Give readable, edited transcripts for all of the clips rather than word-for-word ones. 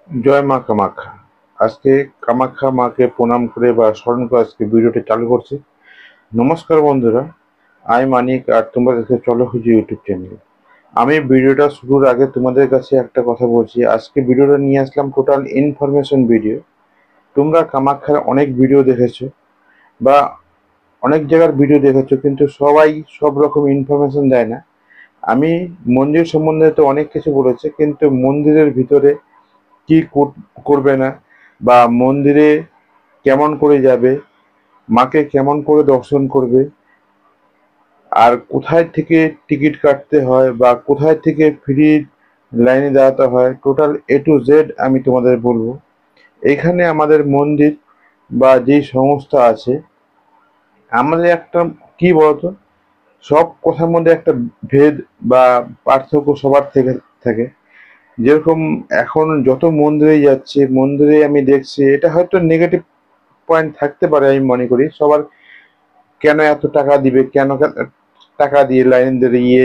জয় মা কামাখ্যা। আজকে কামাখ্যা মাকে প্রণাম করে বা স্মরণ করে আজকে ভিডিওটি চালু করছি। নমস্কার বন্ধুরা, আমি মানিক আর তোমরা দেখে চলো হুজি ইউটিউব চ্যানেল। আমি ভিডিওটা শুরুর আগে তোমাদের কাছে একটা কথা বলছি। আজকে ভিডিওটা নিয়ে আসলাম টোটাল ইনফরমেশন ভিডিও। তোমরা কামাখ্যার অনেক ভিডিও দেখেছো বা অনেক জায়গার ভিডিও দেখেছো, কিন্তু সবাই সব রকম ইনফরমেশন দেয় না। আমি মন্দির সম্বন্ধে তো অনেক কিছু বলেছি, কিন্তু মন্দিরের ভিতরে কি করবে না বা মন্দিরে কেমন করে যাবে, মাকে কেমন করে দর্শন করবে, আর কোথায় থেকে টিকিট কাটতে হয় বা কোথায় থেকে ফ্রি লাইনে দাঁড়াতে হয়, টোটাল A to Z আমি তোমাদের বলবো। এখানে আমাদের মন্দির বা যেই সংস্থা আছে, আমাদের একটা কি বলতো, সব কথার মধ্যে একটা ভেদ বা পার্থক্য সবার থেকে থাকে। যেরকম এখন যত মন্দিরে যাচ্ছে, মন্দিরে আমি দেখছি, এটা হয়তো নেগেটিভ পয়েন্ট থাকতে পারে, আমি মনে করি সবার। কেন এত টাকা দিবে, কেন টাকা দিয়ে লাইন দাঁড়িয়ে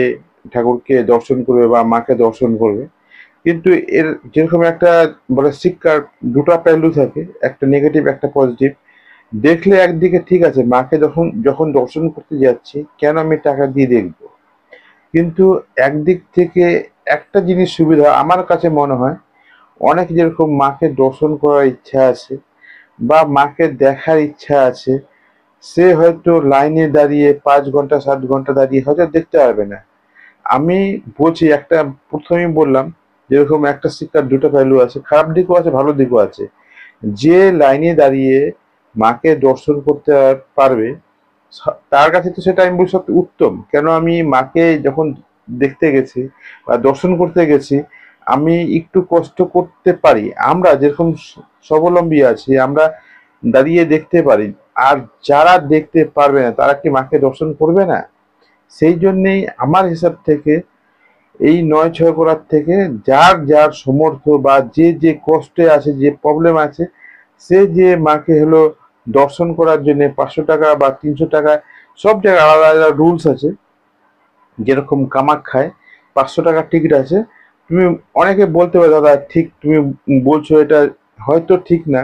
ঠাকুরকে দর্শন করবে বা মাকে দর্শন করবে? কিন্তু এর যেরকম একটা বলে শিক্ষার দুটো প্যালু থাকে, একটা নেগেটিভ একটা পজিটিভ। দেখলে একদিকে ঠিক আছে, মাকে যখন যখন দর্শন করতে যাচ্ছি কেন আমি টাকা দিয়ে দেখবো? কিন্তু একদিক থেকে একটা জিনিস সুবিধা আমার কাছে মনে হয়, অনেক যেরকম মাকে দর্শন করার ইচ্ছা আছে বা মাকে দেখার ইচ্ছা আছে, সে হয়তো লাইনে দাঁড়িয়ে 5 ঘন্টা 7 ঘন্টা দাঁড়িয়ে হয়তো দেখতে পারবে না। আমি বলছি, একটা প্রথমেই বললাম যেরকম একটা শিক্ষার দুটো ভ্যালু আছে, খারাপ দিকও আছে ভালো দিকও আছে। যে লাইনে দাঁড়িয়ে মাকে দর্শন করতে পারবে, তার কাছে তো সেটা আমি বলি সবচেয়ে উত্তম। কেন আমি মাকে যখন দেখতে গেছি বা দর্শন করতে গেছি, আমি একটু কষ্ট করতে পারি। আমরা যেরকম স্বাবলম্বী আছি, আমরা দাঁড়িয়ে দেখতে পারি। আর যারা দেখতে পারবে না, তারা কি মাকে দর্শন করবে না? সেই জন্যেই আমার হিসাব থেকে এই 9-6 করার থেকে যার যার সমর্থ বা যে যে কষ্টে আছে, যে প্রবলেম আছে, সে যে মাকে হলো দর্শন করার জন্য 500 টাকা বা 300 টাকা, সব জায়গায় আলাদা আলাদা রুলস আছে। যেরকম কামাখ্যায় 500 টাকার টিকিট আছে। তুমি অনেকে বলতে পারো দাদা ঠিক তুমি বলছো, এটা হয়তো ঠিক না,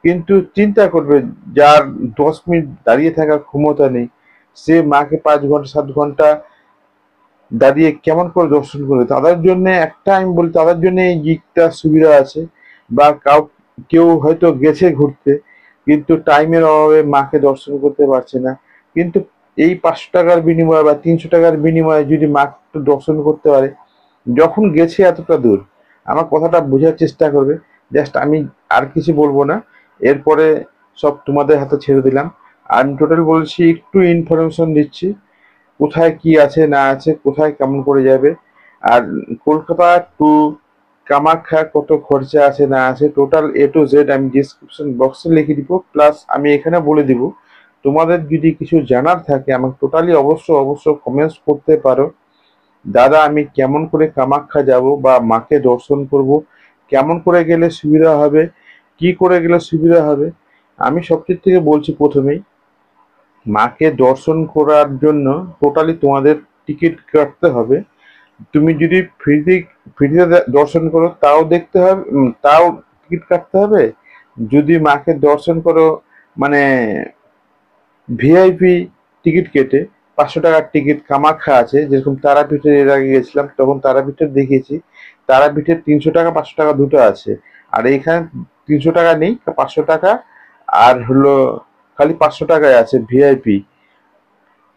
কিন্তু চিন্তা করবে, যার 10 মিনিট দাঁড়িয়ে থাকার ক্ষমতা নেই, সে মাকে 5 ঘন্টা 7 ঘন্টা দাঁড়িয়ে কেমন করে দর্শন করবে? তাদের জন্য একটা আমি বলি, তাদের জন্য এই দিকটা সুবিধা আছে। বা কেউ হয়তো গেছে ঘুরতে, কিন্তু টাইমের অভাবে মাকে দর্শন করতে পারছে না, কিন্তু এই 500 টাকার বিনিময়ে বা 300 টাকার বিনিময়ে যদি মাকে একটু দর্শন করতে পারে, যখন গেছে এতটা দূর, আমার কথাটা বোঝার চেষ্টা করবে। জাস্ট আমি আর কিছু বলবো না, এরপরে সব তোমাদের হাতে ছেড়ে দিলাম। আমি টোটাল বলছি, একটু ইনফরমেশন দিচ্ছি কোথায় কি আছে না আছে, কোথায় কেমন করে যাবে। আর কলকাতা টু কামাখ্যা কত খরচা আছে না আছে, টোটাল A to Z আমি ডিসক্রিপশন বক্সে লিখে দিব, প্লাস আমি এখানে বলে দিব। তোমাদের যদি কিছু জানার থাকে আমাকে টোটালি অবশ্য অবশ্য কমেন্টস করতে পারো। দাদা আমি কেমন করে কামাখ্যা যাব বা মাকে দর্শন করব, কেমন করে গেলে সুবিধা হবে, কি করে গেলে সুবিধা হবে। আমি সবচেয়ে থেকে বলছি, প্রথমেই মাকে দর্শন করার জন্য টোটালি তোমাদের টিকিট কাটতে হবে। তুমি যদি ফ্রিতে দর্শন করো তাও দেখতে হবে, তাও টিকিট কাটতে হবে। যদি মাকে দর্শন করো মানে ভিআইপি টিকিট কেটে, 500 টাকার টিকিট কামাখ্যা আছে, যেরকম তারাপীঠে এর আগে গেছিলাম তখন তারাপীঠে দেখেছি, তারাপীঠে 300 টাকা 500 টাকা দুটো আছে। আর এইখানে 300 টাকা নেই, 500 টাকা আর হলো খালি 500 টাকায় আছে ভিআইপি।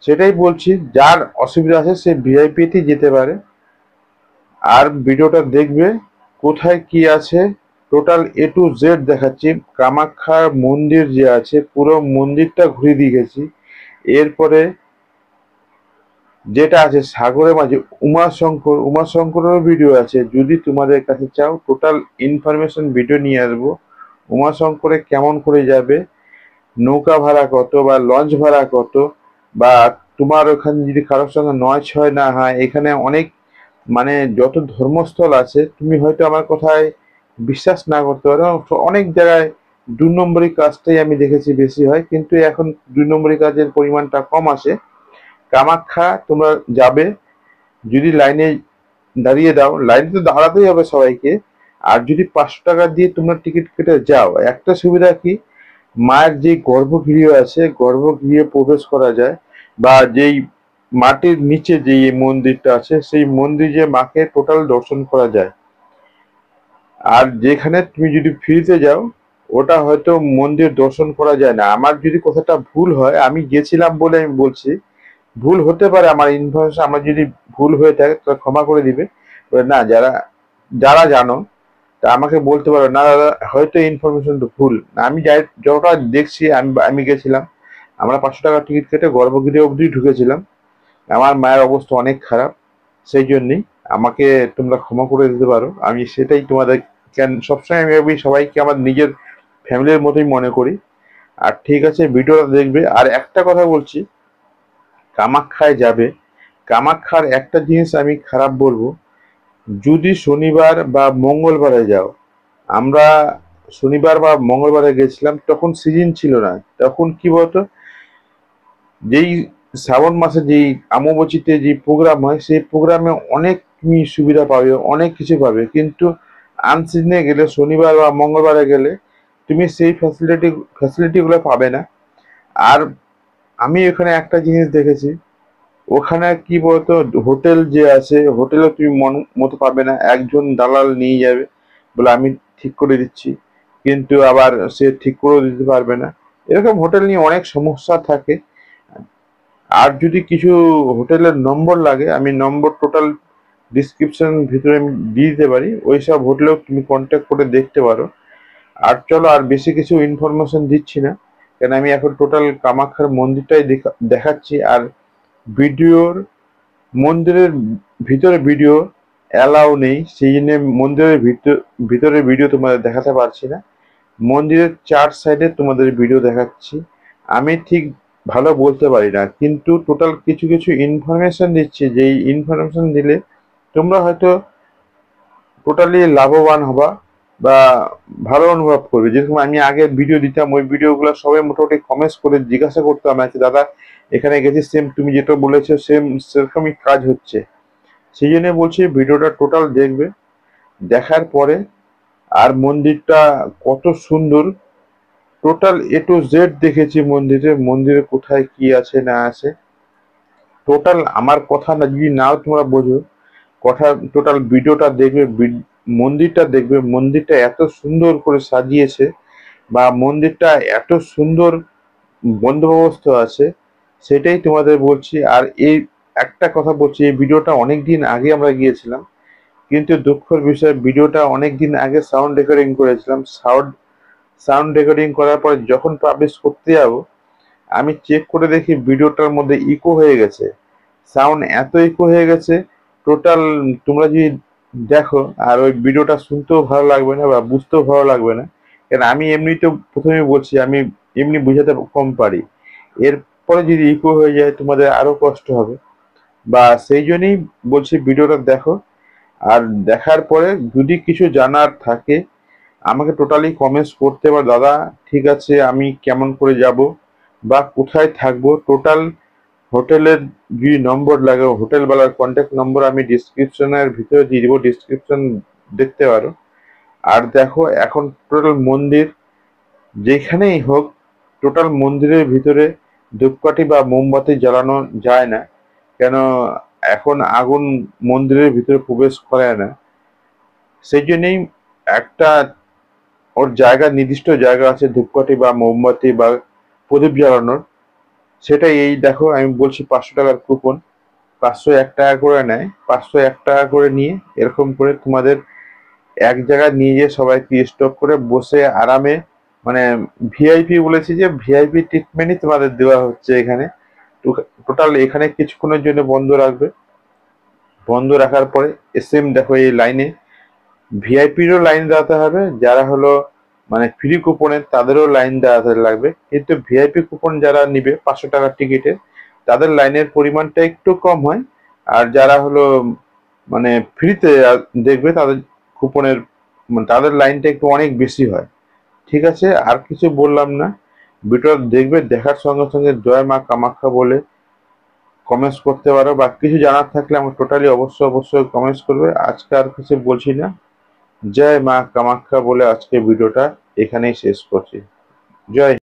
সেটাই বলছি, যার অসুবিধা আছে সে ভিআইপিতে যেতে পারে। আর ভিডিওটা দেখবে কোথায় কি আছে, টোটাল A to Z দেখাচ্ছি। কামাখ্যা মন্দির যে আছে, পুরো মন্দিরটা ঘুরে দিয়ে গেছি। এরপরে যেটা আছে সাগরের মাঝে উমাশঙ্কর, উমাশঙ্করেরও ভিডিও আছে। যদি তোমাদের কাছে চাও, টোটাল ইনফরমেশন ভিডিও নিয়ে আসবো। উমাশঙ্করে কেমন করে যাবে, নৌকা ভাড়া কত বা লঞ্চ ভাড়া কত, বা তোমার ওখানে যদি কারোর সঙ্গে 9-6 না হয়, এখানে অনেক মানে যত ধর্মস্থল আছে, তুমি হয়তো আমার কথায় বিশ্বাস না করতে পারো, অনেক জায়গায় 2 নম্বরই কাজটাই আমি দেখেছি বেশি হয়, কিন্তু এখন 2 নম্বরই কাজের পরিমাণটা কম আসে। কামাখ্যা তোমরা যাবে, যদি লাইনে দাঁড়িয়ে দাও, লাইনে তো দাঁড়াতেই হবে সবাইকে, আর যদি 500 টাকা দিয়ে তোমরা টিকিট কেটে যাও, একটা সুবিধা কি, মায়ের যে গর্ভগৃহ আছে গর্ভগৃহে প্রবেশ করা যায়, বা যেই মাটির নিচে যে মন্দিরটা আছে সেই মন্দিরে মাকে টোটাল দর্শন করা যায়। আর যেখানে তুমি যদি ফ্রিতে যাও ওটা হয়তো মন্দির দর্শন করা যায় না। আমার যদি কথাটা ভুল হয়, আমি গেছিলাম বলে আমি বলছি, ভুল হতে পারে আমার ইনফরমেশন, আমার যদি ভুল হয়ে থাকে তাহলে ক্ষমা করে দিবে। বলে, না যারা যারা জানো তা আমাকে বলতে পারো, না দাদা হয়তো ইনফরমেশন তো ভুল। আমি যাই যতটা দেখছি, আমি আমি গেছিলাম, আমরা 500 টাকা টিকিট কেটে গর্ভগৃহ অবধি ঢুকেছিলাম। আমার মায়ের অবস্থা অনেক খারাপ, সেই জন্যই আমাকে তোমরা ক্ষমা করে দিতে পারো। আমি সেটাই তোমাদের, কেন সবসময় আমি সবাইকে আমার নিজের ফ্যামিলির মতোই মনে করি। আর ঠিক আছে, ভিডিওটা দেখবে। আর একটা কথা বলছি, কামাখ্যায় যাবে, কামাখ্যার একটা জিনিস আমি খারাপ বলবো, যদি শনিবার বা মঙ্গলবারে যাও, আমরা শনিবার বা মঙ্গলবারে গেছিলাম তখন সিজন ছিল না, তখন কি বলতো, যেই শ্রাবণ মাসে যেই অমাবস্যাতে যে প্রোগ্রাম হয় সেই প্রোগ্রামে অনেক তুমি সুবিধা পাবে, অনেক কিছু পাবে। কিন্তু আনসিজনে গেলে, শনিবার বা মঙ্গলবারে গেলে তুমি সেই ফ্যাসিলিটিগুলো পাবে না। আর আমি এখানে একটা জিনিস দেখেছি, ওখানে কি বলতো, হোটেল যে আছে হোটেলে তুমি মন মতো পাবে না, একজন দালাল নিয়ে যাবে বলে আমি ঠিক করে দিচ্ছি, কিন্তু আবার সে ঠিক করে দিতে পারবে না। এরকম হোটেল নিয়ে অনেক সমস্যা থাকে। আর যদি কিছু হোটেলের নম্বর লাগে, আমি নম্বর টোটাল ডিসক্রিপশন ভিতরে আমি দিয়ে দিতে পারি, ওই সব হোটেলেও তুমি কন্ট্যাক্ট করে দেখতে পারো। আর চলো, আর বেশি কিছু ইনফরমেশন দিচ্ছি না, কেন আমি এখন টোটাল কামাখ্যার মন্দিরটাই দেখাচ্ছি। আর ভিডিওর মন্দিরের ভিতরে ভিডিও অ্যালাউ নেই, সেই জন্য মন্দিরের ভিতরে ভিডিও তোমাদের দেখাতে পারছি না। মন্দিরের চার সাইডে তোমাদের ভিডিও দেখাচ্ছি। আমি ঠিক ভালো বলতে পারি না, কিন্তু টোটাল কিছু কিছু ইনফরমেশন দিচ্ছি, যেই ইনফরমেশন দিলে তোমরা হয়তো টোটালি লাভবান হবা বা ভালো অনুভব করবে। যেরকম আমি আগে ভিডিও দিতাম, ওই ভিডিওগুলো সবাই মোটামুটি কমেন্টস করে জিজ্ঞাসা করতো আমাকে, দাদা এখানে গেছি সেম তুমি যেটা বলেছো সেম সেরকমই কাজ হচ্ছে। সেই জন্য বলছি ভিডিওটা টোটাল দেখবে, দেখার পরে আর মন্দিরটা কত সুন্দর, টোটাল A to Z দেখেছি মন্দিরে, মন্দিরে কোথায় কি আছে না আছে, টোটাল আমার কথা না যদি নাও তোমরা বোঝো, কথা টোটাল ভিডিওটা দেখবে, মন্দিরটা দেখবে, মন্দিরটা এত সুন্দর করে সাজিয়েছে, বা মন্দিরটা এত সুন্দর বন্দোবস্ত আছে, সেটাই তোমাদের বলছি। আর এই একটা কথা বলছি, এই ভিডিওটা অনেক দিন আগে আমরা গিয়েছিলাম, কিন্তু দুঃখের বিষয় ভিডিওটা অনেক দিন আগে সাউন্ড রেকর্ডিং করেছিলাম। সাউন্ড রেকর্ডিং করার পর যখন পাবলিশ করতে যাব, আমি চেক করে দেখি ভিডিওটার মধ্যে ইকো হয়ে গেছে, সাউন্ড এত ইকো হয়ে গেছে, টোটাল তোমরা যদি দেখো আর ওই ভিডিওটা শুনতেও ভালো লাগবে না বা বুঝতেও ভালো লাগবে না। কেন আমি এমনিতেও প্রথমে বলছি আমি এমনি বুঝাতে কম পারি, এরপরে যদি ইকো হয়ে যায় তোমাদের আরো কষ্ট হবে। বা সেই জন্যই বলছি ভিডিওটা দেখো। আর দেখার পরে যদি কিছু জানার থাকে আমাকে টোটালি কমেন্টস করতে পারো, দাদা ঠিক আছে আমি কেমন করে যাব বা কোথায় থাকবো, টোটাল হোটেলের যদি নম্বর লাগে হোটেলওয়ালার কন্ট্যাক্ট নম্বর আমি ডিসক্রিপশনের ভিতরে দিয়ে দিব, ডিসক্রিপশন দেখতে পারো। আর দেখো এখন টোটাল মন্দির যেখানেই হোক, টোটাল মন্দিরের ভিতরে ধূপকাঠি বা মোমবাতি জ্বালানো যায় না, কেন এখন আগুন মন্দিরের ভিতরে প্রবেশ করে না। সেই জন্যই একটা ওর জায়গা, নির্দিষ্ট জায়গা আছে ধূপকাঠি বা মোমবাতি বা প্রদীপ জ্বালানোর। সেটা এই দেখো আমি বলছি 500 টাকার কুপন, 501 টাকা করে নেয়, 501 টাকা করে নিয়ে এরকম করে তোমাদের এক জায়গায় নিয়ে গিয়ে সবাইকে স্টপ করে বসে আরামে, মানে ভিআইপি বলেছি যে ভিআইপি ট্রিটমেন্টই তোমাদের দেওয়া হচ্ছে এখানে। টোটাল এখানে কিছুক্ষণের জন্য বন্ধ রাখবে, বন্ধ রাখার পরে এসএম দেখো এই লাইনে ভিআইপিরও লাইন দাঁড়াতে হবে, যারা হলো মানে ফ্রি কুপনের তাদেরও লাইন দাঁড়াতে লাগবে। কিন্তু ভিআইপি কুপন যারা নিবে 500 টাকার টিকিটে, তাদের লাইনের পরিমাণটা একটু কম হয়। আর যারা হলো মানে ফ্রিতে দেখবে তাদের কুপনের তাদের লাইনটা একটু অনেক বেশি হয়। ঠিক আছে, আর কিছু বললাম না, ভিডিও দেখবে, দেখার সঙ্গে সঙ্গে জয় মা কামাখ্যা বলে কমেন্টস করতে পারো, বা কিছু জানার থাকলে আমার টোটালি অবশ্যই অবশ্যই কমেন্টস করবে। আজকে আর কিছু বলছি না, জয় মা কামাখ্যা বলে আজকে ভিডিওটা এখানেই শেষ করছি। জয়